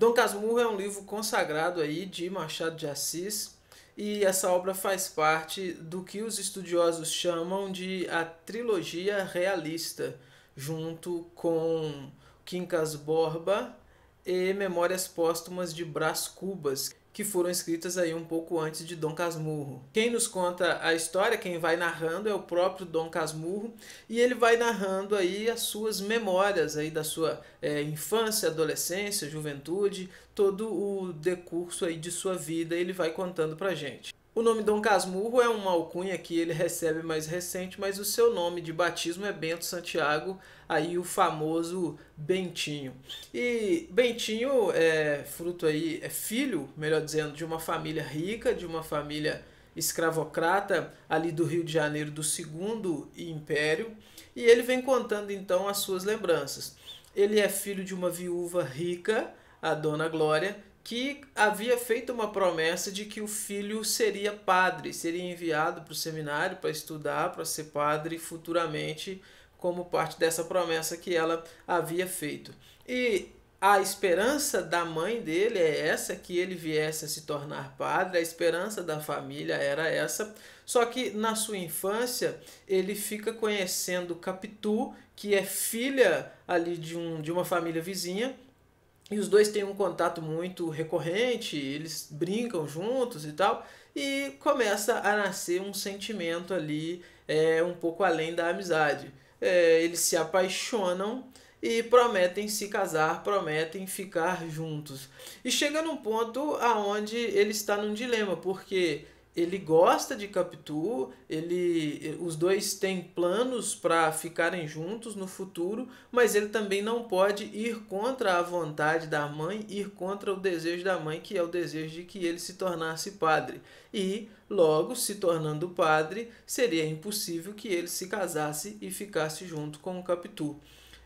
Dom Casmurro é um livro consagrado aí de Machado de Assis, e essa obra faz parte do que os estudiosos chamam de a trilogia realista, junto com Quincas Borba e Memórias Póstumas de Brás Cubas, que foram escritas aí um pouco antes de Dom Casmurro. Quem nos conta a história, quem vai narrando é o próprio Dom Casmurro, e ele vai narrando aí as suas memórias aí da sua infância, adolescência, juventude, todo o decurso aí de sua vida ele vai contando pra gente. O nome Dom Casmurro é uma alcunha que ele recebe mais recente, mas o seu nome de batismo é Bento Santiago, aí o famoso Bentinho. E Bentinho é fruto aí, é filho, melhor dizendo, de uma família rica, de uma família escravocrata ali do Rio de Janeiro do Segundo Império, e ele vem contando então as suas lembranças. Ele é filho de uma viúva rica, a Dona Glória, que havia feito uma promessa de que o filho seria padre, seria enviado para o seminário para estudar, para ser padre futuramente, como parte dessa promessa que ela havia feito. E a esperança da mãe dele é essa, que ele viesse a se tornar padre, a esperança da família era essa, só que na sua infância ele fica conhecendo Capitu, que é filha ali de uma família vizinha, e os dois têm um contato muito recorrente, eles brincam juntos e tal, e começa a nascer um sentimento ali um pouco além da amizade. Eles se apaixonam e prometem se casar, prometem ficar juntos. E chega num ponto aonde ele está num dilema, porque ele gosta de Capitu, os dois têm planos para ficarem juntos no futuro, mas ele também não pode ir contra a vontade da mãe, ir contra o desejo da mãe, que é o desejo de que ele se tornasse padre. E, logo, se tornando padre, seria impossível que ele se casasse e ficasse junto com o Capitu.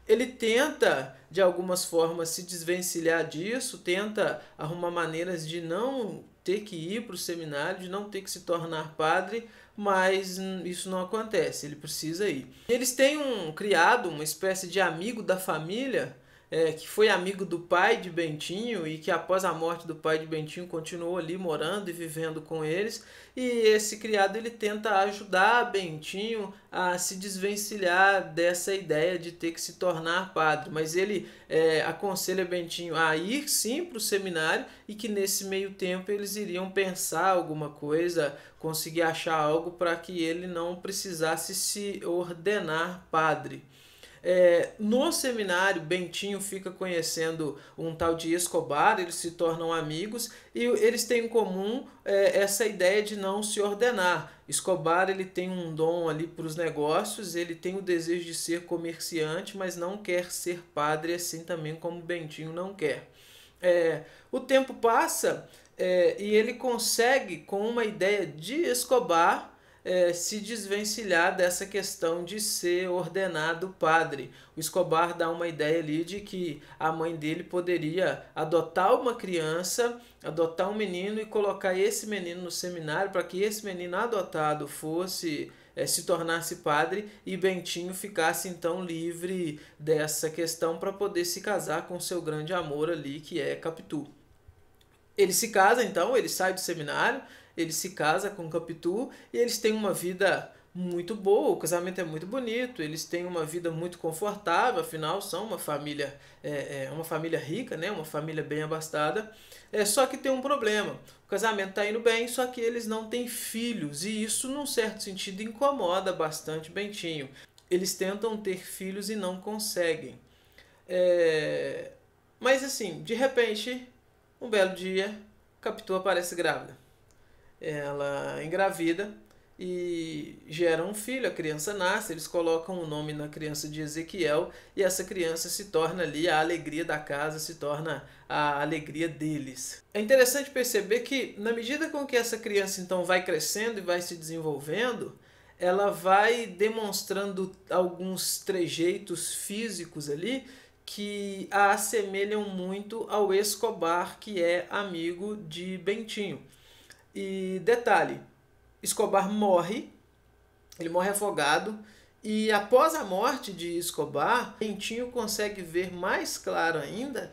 Ele tenta, de algumas formas, se desvencilhar disso, tenta arrumar maneiras de não ter que ir para o seminário, de não ter que se tornar padre, mas isso não acontece, ele precisa ir. Eles têm um criado, uma espécie de amigo da família, que foi amigo do pai de Bentinho e que após a morte do pai de Bentinho continuou ali morando e vivendo com eles, e esse criado ele tenta ajudar Bentinho a se desvencilhar dessa ideia de ter que se tornar padre, mas ele aconselha Bentinho a ir sim para o seminário e que nesse meio tempo eles iriam pensar alguma coisa, conseguir achar algo para que ele não precisasse se ordenar padre. No seminário, Bentinho fica conhecendo um tal de Escobar, eles se tornam amigos e eles têm em comum essa ideia de não se ordenar. Escobar ele tem um dom ali para os negócios, ele tem o desejo de ser comerciante, mas não quer ser padre assim também como Bentinho não quer. O tempo passa e ele consegue, com uma ideia de Escobar, se desvencilhar dessa questão de ser ordenado padre. O Escobar dá uma ideia ali de que a mãe dele poderia adotar uma criança, adotar um menino e colocar esse menino no seminário para que esse menino adotado fosse se tornasse padre e Bentinho ficasse então livre dessa questão para poder se casar com seu grande amor ali, que é Capitu. Ele se casa então, ele sai do seminário, ele se casa com Capitu e eles têm uma vida muito boa, o casamento é muito bonito, eles têm uma vida muito confortável, afinal são uma família rica, né? Uma família bem abastada. Só que tem um problema, o casamento está indo bem, só que eles não têm filhos e isso num certo sentido incomoda bastante Bentinho. Eles tentam ter filhos e não conseguem. Mas assim, de repente, um belo dia, Capitu aparece grávida. Ela engravida e gera um filho, a criança nasce, eles colocam o nome na criança de Ezequiel e essa criança se torna ali a alegria da casa, se torna a alegria deles. É interessante perceber que na medida com que essa criança então vai crescendo e vai se desenvolvendo, ela vai demonstrando alguns trejeitos físicos ali que a assemelham muito ao Escobar, que é amigo de Bentinho. E detalhe, Escobar morre, ele morre afogado, e após a morte de Escobar, Bentinho consegue ver mais claro ainda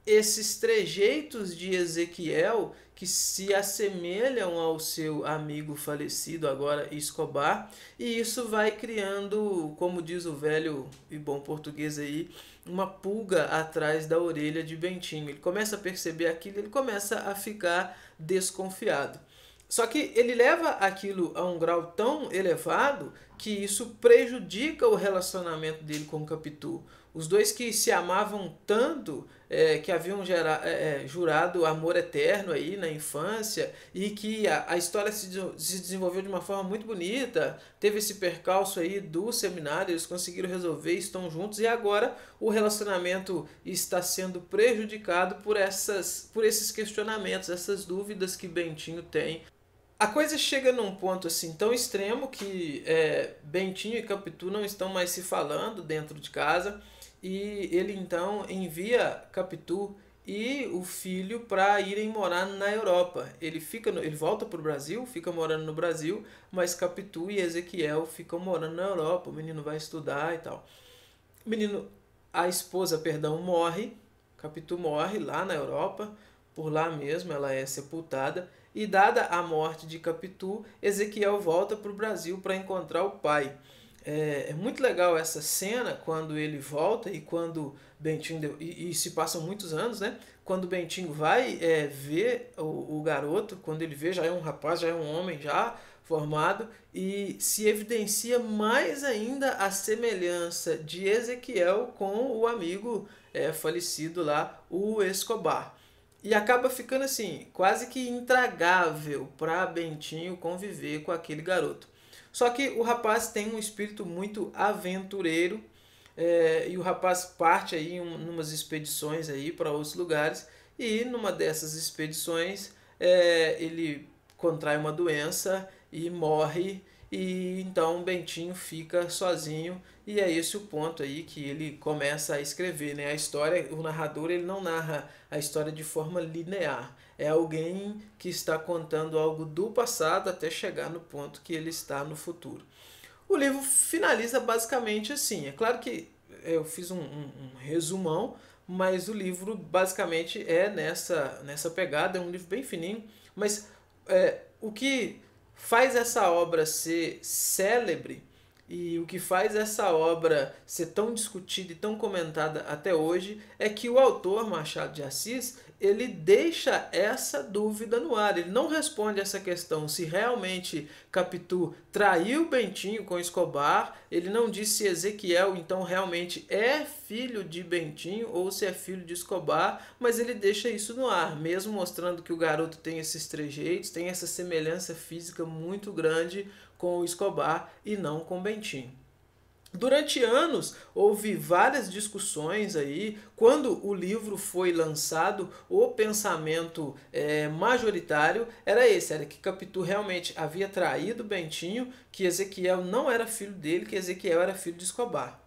esses trejeitos de Ezequiel que se assemelham ao seu amigo falecido, agora Escobar, e isso vai criando, como diz o velho e bom português aí, uma pulga atrás da orelha de Bentinho. Ele começa a perceber aquilo, ele começa a ficar desconfiado. Só que ele leva aquilo a um grau tão elevado que isso prejudica o relacionamento dele com o Capitu. Os dois que se amavam tanto, que haviam jurado amor eterno aí na infância e que a história se desenvolveu de uma forma muito bonita, teve esse percalço aí do seminário, eles conseguiram resolver, estão juntos e agora o relacionamento está sendo prejudicado por esses questionamentos, essas dúvidas que Bentinho tem. A coisa chega num ponto assim tão extremo que Bentinho e Capitu não estão mais se falando dentro de casa e ele então envia Capitu e o filho para irem morar na Europa. Ele volta para o Brasil, fica morando no Brasil, mas Capitu e Ezequiel ficam morando na Europa. O menino vai estudar e tal. O menino, a esposa, perdão, morre. Capitu morre lá na Europa, por lá mesmo ela é sepultada. E dada a morte de Capitu, Ezequiel volta para o Brasil para encontrar o pai. É muito legal essa cena quando ele volta e quando Bentinho, e se passam muitos anos, né? Quando Bentinho vai ver o garoto, quando ele vê, já é um rapaz, já é um homem já formado, e se evidencia mais ainda a semelhança de Ezequiel com o amigo falecido lá, o Escobar. E acaba ficando assim, quase que intragável para Bentinho conviver com aquele garoto. Só que o rapaz tem um espírito muito aventureiro e o rapaz parte aí em umas expedições aí para outros lugares e numa dessas expedições ele contrai uma doença e morre e então Bentinho fica sozinho e é esse o ponto aí que ele começa a escrever, né? A história, o narrador ele não narra a história de forma linear, é alguém que está contando algo do passado até chegar no ponto que ele está no futuro. O livro finaliza basicamente assim, é claro que eu fiz um resumão, mas o livro basicamente é nessa pegada, é um livro bem fininho, mas o que faz essa obra ser célebre e o que faz essa obra ser tão discutida e tão comentada até hoje é que o autor Machado de Assis ele deixa essa dúvida no ar. Ele não responde essa questão se realmente Capitu traiu Bentinho com Escobar. Ele não diz se Ezequiel então realmente é filho de Bentinho ou se é filho de Escobar, mas ele deixa isso no ar, mesmo mostrando que o garoto tem esses trejeitos, tem essa semelhança física muito grande com o Escobar e não com Bentinho. Durante anos houve várias discussões aí. Quando o livro foi lançado, o pensamento majoritário era esse, era que Capitu realmente havia traído Bentinho, que Ezequiel não era filho dele, que Ezequiel era filho de Escobar.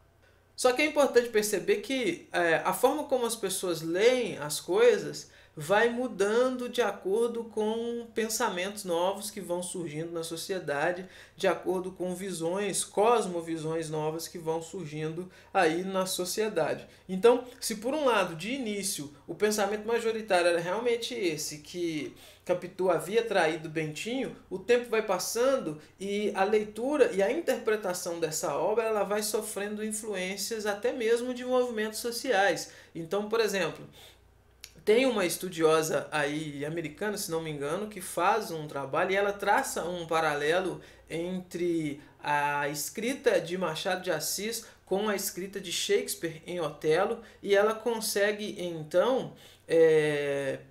Só que é importante perceber que a forma como as pessoas leem as coisas vai mudando de acordo com pensamentos novos que vão surgindo na sociedade, de acordo com visões, cosmovisões novas que vão surgindo aí na sociedade. Então, se por um lado, de início, o pensamento majoritário era realmente esse, que Capitu havia traído Bentinho, o tempo vai passando e a leitura e a interpretação dessa obra ela vai sofrendo influências até mesmo de movimentos sociais. Então, por exemplo, tem uma estudiosa aí americana, se não me engano, que faz um trabalho e ela traça um paralelo entre a escrita de Machado de Assis com a escrita de Shakespeare em Otelo e ela consegue então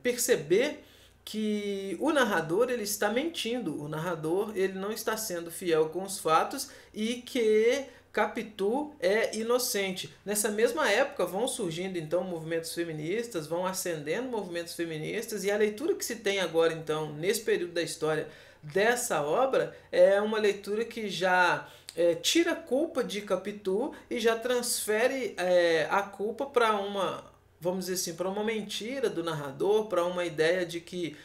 perceber que o narrador ele está mentindo, o narrador ele não está sendo fiel com os fatos e que Capitu é inocente. Nessa mesma época vão surgindo então movimentos feministas, vão ascendendo movimentos feministas e a leitura que se tem agora então nesse período da história dessa obra é uma leitura que já tira a culpa de Capitu e já transfere a culpa para uma, vamos dizer assim, para uma mentira do narrador, para uma ideia de que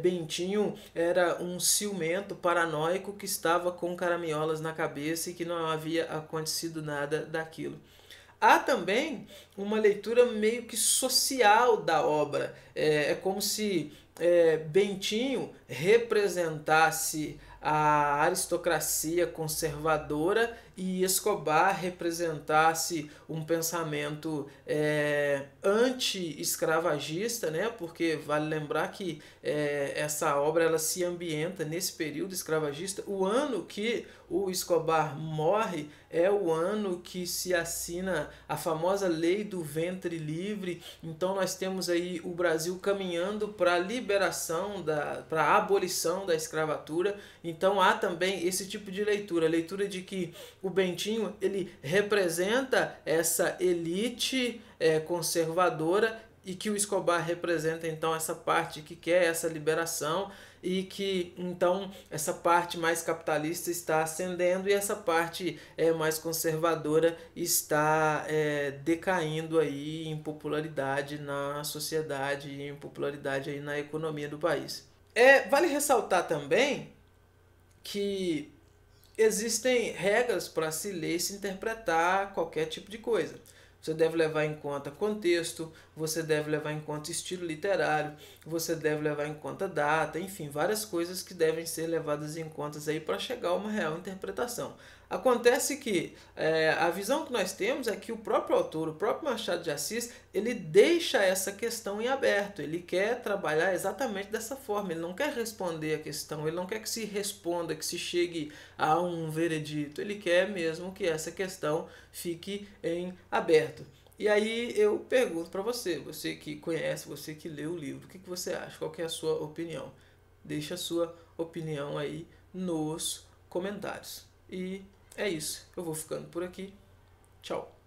Bentinho era um ciumento paranoico que estava com caraminholas na cabeça e que não havia acontecido nada daquilo. há também uma leitura meio que social da obra. É como se Bentinho representasse a aristocracia conservadora e Escobar representasse um pensamento anti-escravagista, né? Porque vale lembrar que essa obra ela se ambienta nesse período escravagista. O ano que o Escobar morre é o ano que se assina a famosa lei do ventre livre. Então nós temos aí o Brasil caminhando para a liberação, para a abolição da escravatura. Então há também esse tipo de leitura, a leitura de que o Bentinho ele representa essa elite conservadora e que o Escobar representa então essa parte que quer essa liberação e que então essa parte mais capitalista está ascendendo e essa parte mais conservadora está decaindo aí em popularidade na sociedade e em popularidade aí na economia do país. Vale ressaltar também que existem regras para se ler e se interpretar qualquer tipo de coisa. Você deve levar em conta contexto, você deve levar em conta estilo literário, você deve levar em conta data, enfim, várias coisas que devem ser levadas em conta aí para chegar a uma real interpretação. Acontece que a visão que nós temos é que o próprio autor, o próprio Machado de Assis, ele deixa essa questão em aberto, ele quer trabalhar exatamente dessa forma, ele não quer responder a questão, ele não quer que se responda, que se chegue a um veredito, ele quer mesmo que essa questão fique em aberto. E aí eu pergunto para você, você que conhece, você que leu o livro, o que você acha? Qual que é a sua opinião? Deixa a sua opinião aí nos comentários. E é isso, eu vou ficando por aqui. Tchau.